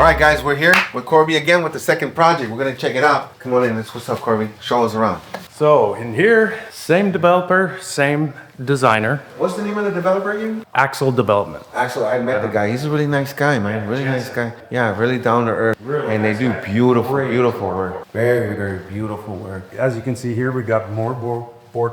right, guys, we're here with Corby again with the second project. We're gonna check it out. Come on in. What's up, Corby? Show us around. So in here, same developer, same designer. What's the name of the developer again? Axle Development. Actually, I met the guy. He's a really nice guy, man. Really nice guy. Yeah, really down to earth. And they do beautiful work. Very, very beautiful work. As you can see here, we got more board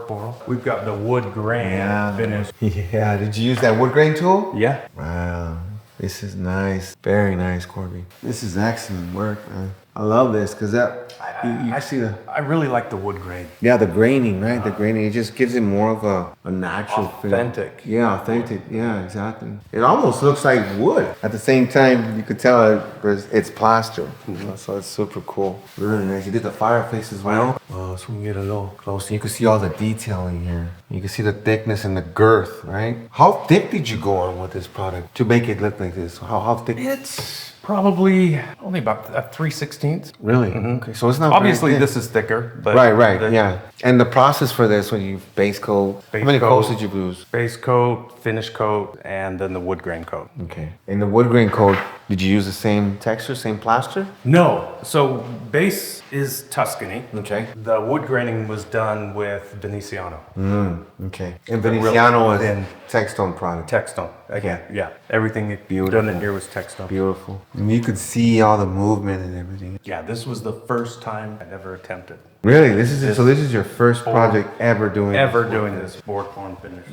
portal. We've got the wood grain finish. Yeah, did you use that wood grain tool? Yeah. Wow, this is nice. Very nice, Corby. This is excellent work, man. I love this because I see the... I really like the wood grain. Yeah, the graining, right? The graining, it just gives it more of a natural authentic. feel. Yeah, authentic. Yeah, exactly. It almost looks like wood. At the same time, you could tell it's plaster. So it's super cool. Really nice. You did the fireplace as well. Oh, so we can get a little closer. You can see all the detailing here. You can see the thickness and the girth, right? How thick did you go on with this product to make it look like this? How thick? It's probably only about 3/16. Really? Okay, so it's not Obviously, very thick. this is thicker. But Right, yeah. And the process for this, when you base coat, how many coats did you use? Base coat, finish coat, and then the wood grain coat. Okay. In the wood grain coat, did you use the same texture, same plaster? No. So base is Tuscany. Okay. The wood graining was done with Venetiano. Okay. And Venetiano is thin Textone product. Textone. Again, yeah. Everything Beautiful. done in here was Textone. Beautiful. And you could see all the movement and everything. Yeah, this was the first time I'd ever attempted. Really? This is your first project ever doing this board form finish.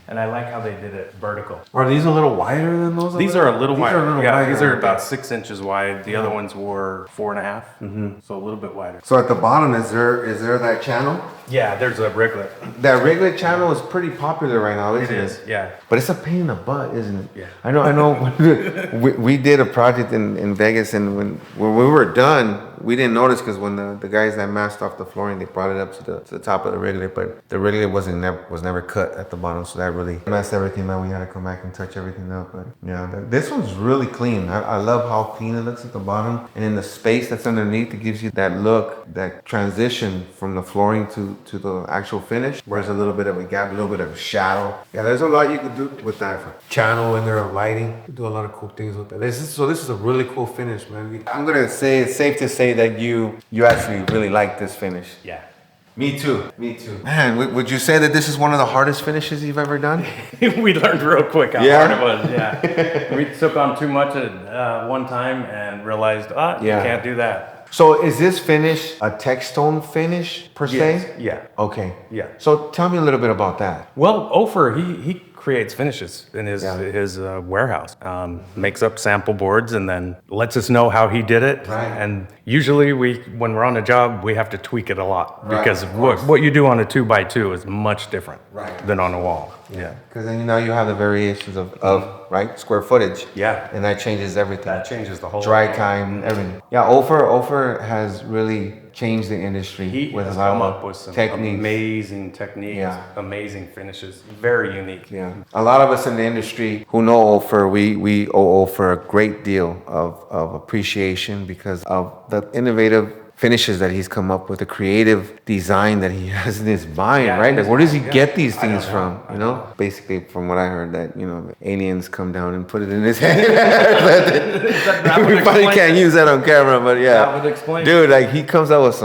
And I like how they did it vertical. Are these a little wider than those? These are a little wider. Wider. These are about 6 inches wide. The other ones were 4.5. So a little bit wider. So at the bottom, is there that channel? Yeah, there's a riglet. That riglet channel is pretty popular right now, isn't it? It is, yeah. But it's a pain in the butt, isn't it? Yeah. I know. we did a project in Vegas, and when we were done, we didn't notice because when the guys that masked off the flooring, they brought it up to the top of the riglet, but the riglet was never cut at the bottom, so that really messed everything up. We had to come back and touch everything up. But yeah, this one's really clean. I love how clean it looks at the bottom, and in the space that's underneath, it gives you that look, that transition from the flooring to the actual finish, where there's a little bit of a gap, a little bit of a shadow. Yeah, there's a lot you could do with that. Channel in there, lighting. You can do a lot of cool things with that. This is a really cool finish, man. I'm gonna say it's safe to say that you actually really like this finish. Yeah. Me too. Man, would you say that this is one of the hardest finishes you've ever done? We learned real quick how Yeah? hard it was. Yeah. We took on too much at one time and realized, you can't do that. So is this finish a Textone finish per se? Yeah. Okay. Yeah. So tell me a little bit about that. Well, Ofer, he creates finishes in his warehouse. Makes up sample boards and then lets us know how he did it. Right. And usually when we're on a job, we have to tweak it a lot because of what you do on a 2x2 is much different Right. than on a wall. Yeah. Because then you have the variations of right square footage. Yeah. And that changes everything. That changes the whole dry time, everything. Yeah, Ofer has really changed the industry He with has a lot come of up with some techniques. amazing techniques, Yeah. amazing finishes, very unique. Yeah, a lot of us in the industry who know Ofer, we owe Ofer a great deal of appreciation because of the innovative finishes that he's come up with, the creative design that he has in his mind, Yeah, right? Like, where does he yeah. get these things I from? don't You know, basically, from what I heard, that the aliens come down and put it in his hand. We probably can't use that on camera, but yeah, That would explain. dude, like he comes out with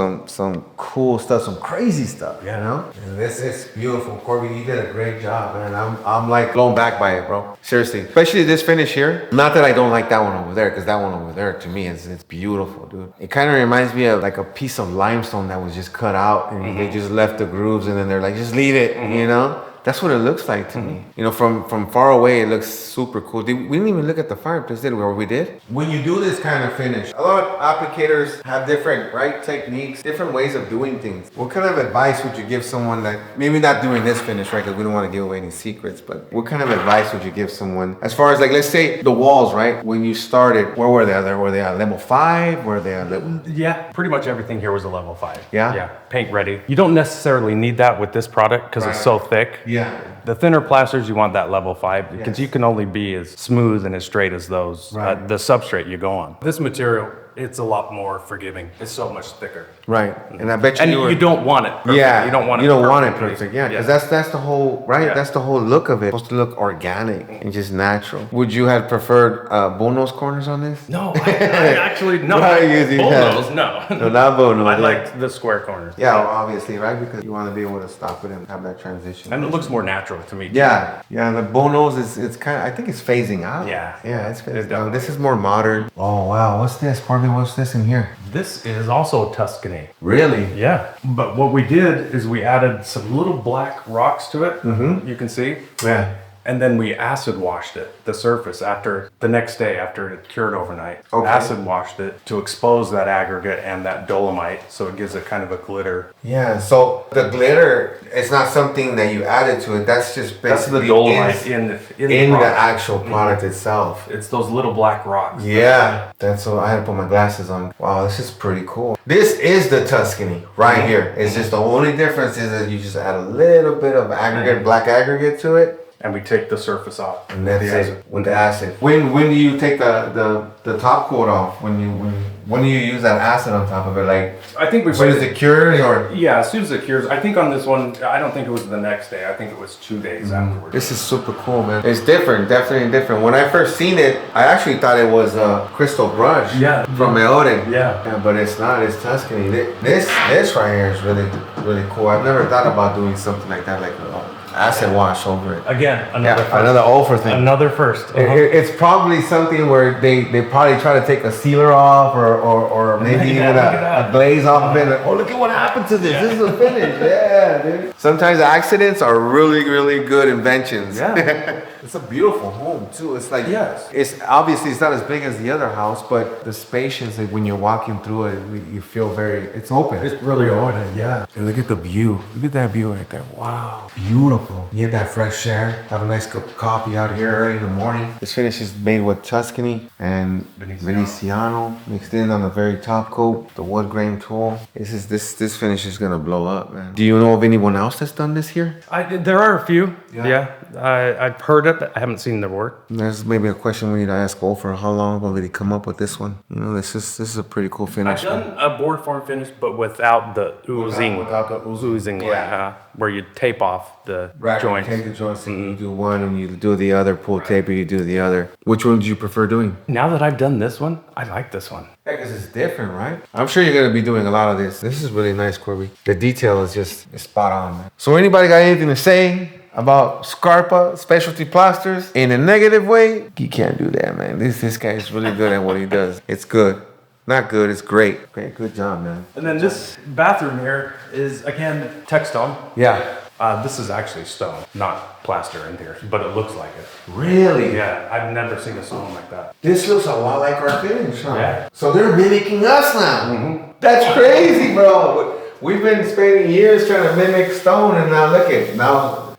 some cool stuff, some crazy stuff, you know. And this is beautiful, Corby. You did a great job, man. I'm like blown back by it, bro. Seriously, especially this finish here. Not that I don't like that one over there, because that one over there to me it's beautiful, dude. It kind of reminds me of like a piece of limestone that was just cut out and they just left the grooves and then they're like, just leave it, you know? That's what it looks like to me. You know, from far away, it looks super cool. We didn't even look at the fireplace, did we? Or we did? When you do this kind of finish, a lot of applicators have different, techniques, different ways of doing things. What kind of advice would you give someone that, maybe not doing this finish, right? Because we don't want to give away any secrets, but what kind of advice would you give someone as far as like, let's say the walls, right? When you started, where were they? Were they at level 5? Were they at level... Yeah, pretty much everything here was a level 5. Yeah? Yeah, paint ready. You don't necessarily need that with this product because it's so thick. Yeah. The thinner plasters, you want that level 5 because Yes. you can only be as smooth and as straight as those, Right. the substrate you go on. This material it's a lot more forgiving. It's so much thicker. Right. And I bet you And newer- you don't want it perfect. Yeah, You don't want it perfectly. perfect. Yeah, because that's the whole right. Yeah. That's the whole look of it. It's supposed to look organic and just natural. Would you have preferred boneless corners on this? No, I actually, no. Right, yes, you have. Bullnose, no. No, not boneless. I yeah. like the square corners. Yeah, well, obviously, right? Because you want to be able to stop it and have that transition. And it looks more natural to me. Yeah, yeah. The boneless is it's kind of I think it's phasing out. Yeah. yeah, it's phasing out. definitely This is more modern. Oh wow, what's this, Corbin? What's this in here? This is also Tuscany. Really? Yeah. But what we did is we added some little black rocks to it. Mm-hmm. You can see. Yeah. And then we acid washed it, the surface, after the next day after it cured overnight. Okay. Acid washed it to expose that aggregate and that dolomite, so it gives it kind of a glitter. Yeah. So the glitter is not something that you added to it. That's just That's basically the dolomite in in rock. the actual product itself. It's those little black rocks. Yeah, that's what I had to put my glasses on. Wow, this is pretty cool. This is the Tuscany right here. It's just the only difference is that you just add a little bit of aggregate, black aggregate to it. And we take the surface off. And that's the it with the acid. When do you take the top coat off? When do you use that acid on top of it? Like I think we when is it cured or? Yeah, as soon as it cures. I think on this one, I don't think it was the next day. I think it was 2 days afterwards. This is super cool, man. It's different, definitely different. When I first seen it, I actually thought it was a crystal brush. Yeah. From Meoden. Yeah. But it's not. It's Tuscany. This right here is really cool. I've never thought about doing something like that, like acid wash over it. Again, another first. Another over thing. Another first. It's probably something where they probably try to take a sealer off or maybe Yeah, even look at that. a glaze off of it. Oh, look at what happened to this. Yeah. This is a finish. Yeah, dude. Sometimes accidents are really, really good inventions. Yeah. It's a beautiful home too. It's like, Yes. it's obviously it's not as big as the other house, but the spacious, like when you're walking through it, you feel it's open. It's really open, yeah. And look at the view. Look at that view right there. Wow. Beautiful. You get that fresh air. Have a nice cup of coffee out here early in the morning. This finish is made with Tuscany and Venetiano mixed in on the very top coat. The wood grain tool. This finish is gonna blow up, man. Do you know of anyone else that's done this here? There are a few. Yeah. Yeah. I've heard it, but I haven't seen their work. There's maybe a question we need to ask Olfer. How long ago did he come up with this one? You know, this is a pretty cool finish. I've done a board form finish, but without the oozing. Without the oozing. Yeah. Where you tape off the joint. Take the joints and you do one and you do the other, pull tape and you do the other. Which one do you prefer doing? Now that I've done this one, I like this one. Yeah, because it's different, right? I'm sure you're going to be doing a lot of this. This is really nice, Corby. The detail is just spot on, man. So anybody got anything to say about Scarpa specialty plasters in a negative way? You can't do that, man. This guy is really good at what he does. It's good. Not good, it's great. Great, good job, man. And then this bathroom here is, again, Textone. Yeah. This is actually stone, not plaster in here, but it looks like it. Really? Yeah, I've never seen a stone like that. This looks a lot like our finish, huh? Yeah. So they're mimicking us now. That's crazy, bro. We've been spending years trying to mimic stone, and now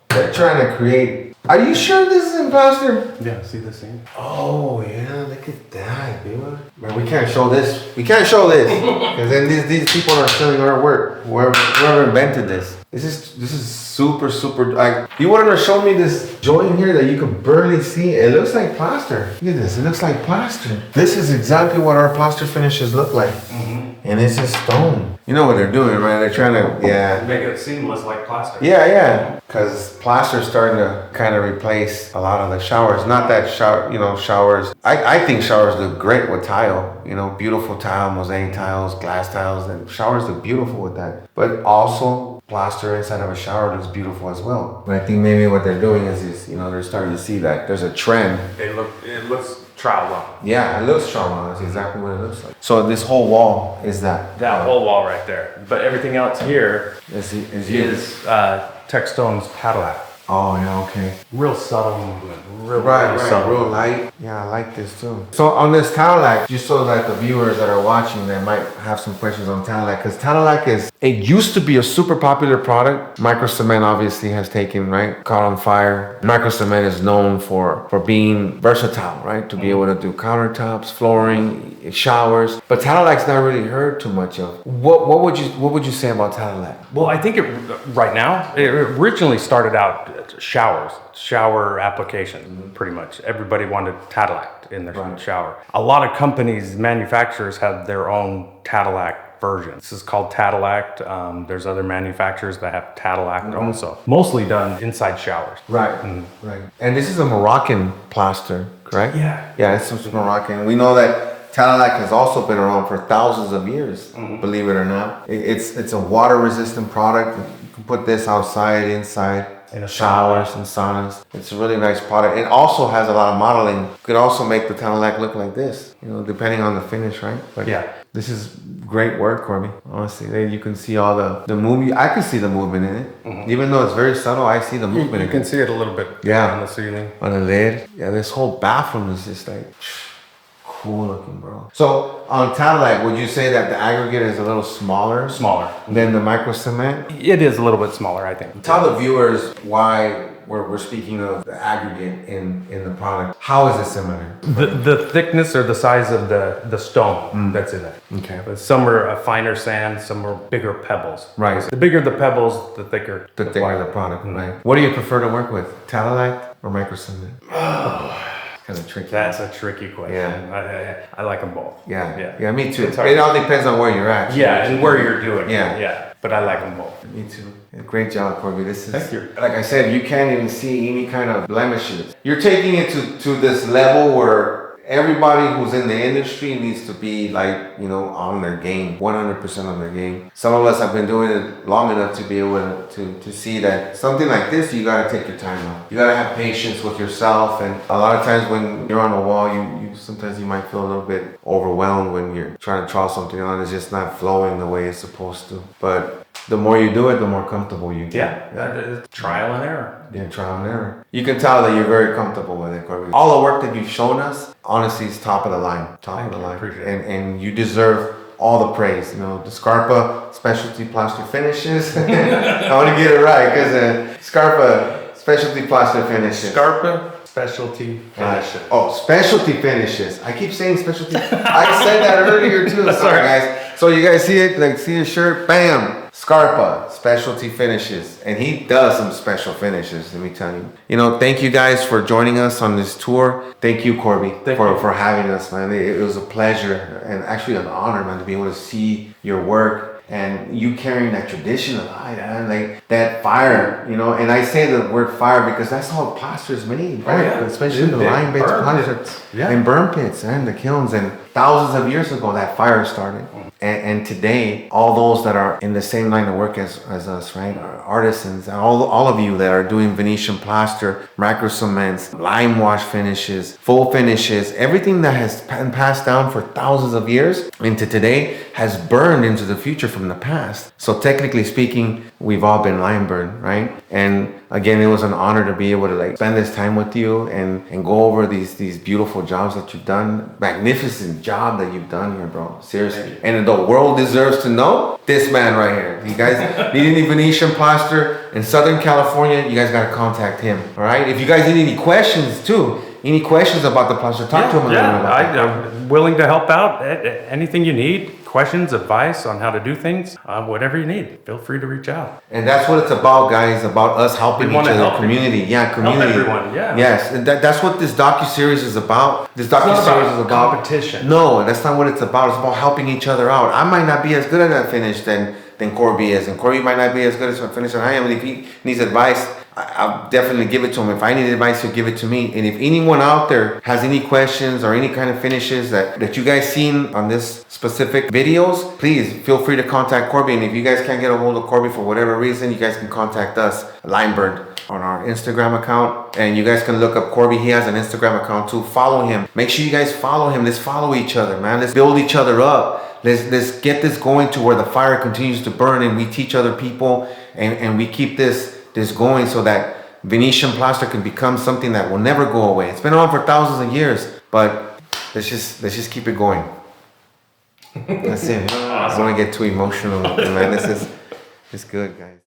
they're trying to create. Are you sure this is in plaster? Yeah, see this thing? Oh yeah, look at that, dude. Man, we can't show this. We can't show this because then these people are stealing our work. Whoever invented this. This is super. Like, you wouldn't have shown me this joint here that you can barely see. It looks like plaster. Look at this. It looks like plaster. This is exactly what our plaster finishes look like. And it's just stone. You know what they're doing, right? They're trying to, Make it seamless like plastic. Yeah. Because plaster's starting to kind of replace a lot of the showers. Not that showers. I think showers look great with tile. You know, beautiful tile, mosaic tiles, glass tiles, and showers look beautiful with that. But also, plaster inside of a shower looks beautiful as well. But I think maybe what they're doing is they're starting to see that there's a trend. It looks trowel up. Yeah, it looks strong. That's exactly what it looks like. So this whole wall is that. That whole wall right there. But everything else here is Textone's Cadillac. Oh yeah, okay. Real subtle movement. Right, subtle. real light. Yeah, I like this too. So on this Cadillac, just so that the viewers that are watching that might have some questions on Cadillac, because Cadillac it used to be a super popular product. Micro cement obviously has caught on fire. Micro cement is known for being versatile, right? To be able to do countertops, flooring, showers. But Cadillac's not really heard too much of. What would you say about Cadillac? Well, I think right now, it originally started out shower application, pretty much. Everybody wanted Tadillac in their shower. A lot of companies, manufacturers have their own Tadillac version. This is called Tadillac. There's other manufacturers that have Tadillac also. Mostly done inside showers. Right. Right. And this is a Moroccan plaster, correct? Yeah. Yeah, it's Moroccan. We know that Tadillac has also been around for thousands of years, believe it or not. It's a water resistant product. You can put this outside, inside, in a showers and saunas. It's a really nice product. It also has a lot of modeling. You could also make the Tadillac look like this, you know, depending on the finish, right? But yeah. This is great work, Corby. Honestly, there you can see all the movement. I can see the movement in it. Even though it's very subtle, I see the movement. You can see it a little bit on the ceiling. On the lid. Yeah, this whole bathroom is just like cool looking, bro. So on Tadillac, would you say that the aggregate is a little smaller? Smaller. Than the micro cement? It is a little bit smaller, I think. Tell the viewers why we're speaking of the aggregate in the product. How is it similar? The thickness or the size of the stone that's in it. Okay. But some are a finer sand, some are bigger pebbles. Right. The bigger the pebbles, the thicker the product, right? What do you prefer to work with? Tadillac or micro cement? Kind of tricky. That's a tricky question. Yeah. I like them both. Yeah, me too. It all depends on where you're at. Yeah, and where you're doing. Yeah. But I like them both. Me too. Great job, Corby. This is, thank you. Like I said, you can't even see any kind of blemishes. You're taking it to this level where everybody who's in the industry needs to be like, you know, on their game, 100% on their game. Some of us have been doing it long enough to be able to see that something like this, you gotta take your time out. You gotta have patience with yourself, and a lot of times when you're on a wall, sometimes you might feel a little bit overwhelmed when you're trying to draw something on. It's just not flowing the way it's supposed to. But the more you do it, the more comfortable you get. It's trial and error. Yeah, trial and error. You can tell that you're very comfortable with it, Corby. All the work that you've shown us, honestly, is top of the line. Appreciate it. And you deserve all the praise. You know, the Scarpa Specialty Plaster Finishes. I want to get it right because Scarpa Specialty Plaster Finishes. Scarpa Specialty Finishes. Specialty Finishes. I keep saying specialty. I said that earlier too. Sorry, guys. So you guys see it? Like, see his shirt? Bam! Scarpa Specialty Finishes. And he does some special finishes, let me tell you. You know, thank you guys for joining us on this tour. Thank you, Corby, for having us, man. It was a pleasure and actually an honor, man, to be able to see your work and you carrying that tradition alive, man, like that fire, you know. And I say the word fire because that's how plaster is made, right? Especially the line-based plaster and burn pits and the kilns. And thousands of years ago, that fire started. And today, all those that are in the same line of work as us, right, are artisans, and all of you that are doing Venetian plaster, micro cements, lime wash finishes, full finishes, everything that has been passed down for thousands of years into today has burned into the future from the past. So technically speaking, we've all been lime burned, right? And again, it was an honor to be able to like spend this time with you and go over these beautiful jobs that you've done. Magnificent job that you've done here, bro. Seriously. And the world deserves to know this man right here. You guys need any Venetian plaster in Southern California, you guys got to contact him. All right. If you guys need any questions too, any questions about the plaster, talk to him a little bit about that. I'm willing to help out. Anything you need, questions, advice on how to do things, whatever you need, feel free to reach out. And that's what it's about, guys, about us helping each other, community. Yeah, community. Help everyone, yeah. Yes, and that's what this docuseries is about. This docuseries is about competition. No, that's not what it's about. It's about helping each other out. I might not be as good at that finish than Corby is, and Corby might not be as good as a finisher I am. And if he needs advice, I'll definitely give it to him. If I need advice, he'll give it to me. And if anyone out there has any questions or any kind of finishes that you guys seen on this specific videos, please feel free to contact Corby. And if you guys can't get a hold of Corby for whatever reason, you guys can contact us, Limebird, on our Instagram account. And you guys can look up Corby. He has an Instagram account too. Follow him. Make sure you guys follow him. Let's follow each other, man. Let's build each other up. Let's get this going to where the fire continues to burn and we teach other people and we keep this going so that Venetian plaster can become something that will never go away. It's been on for thousands of years, but let's just keep it going. That's it. Awesome. I don't want to get too emotional, man. This is good, guys.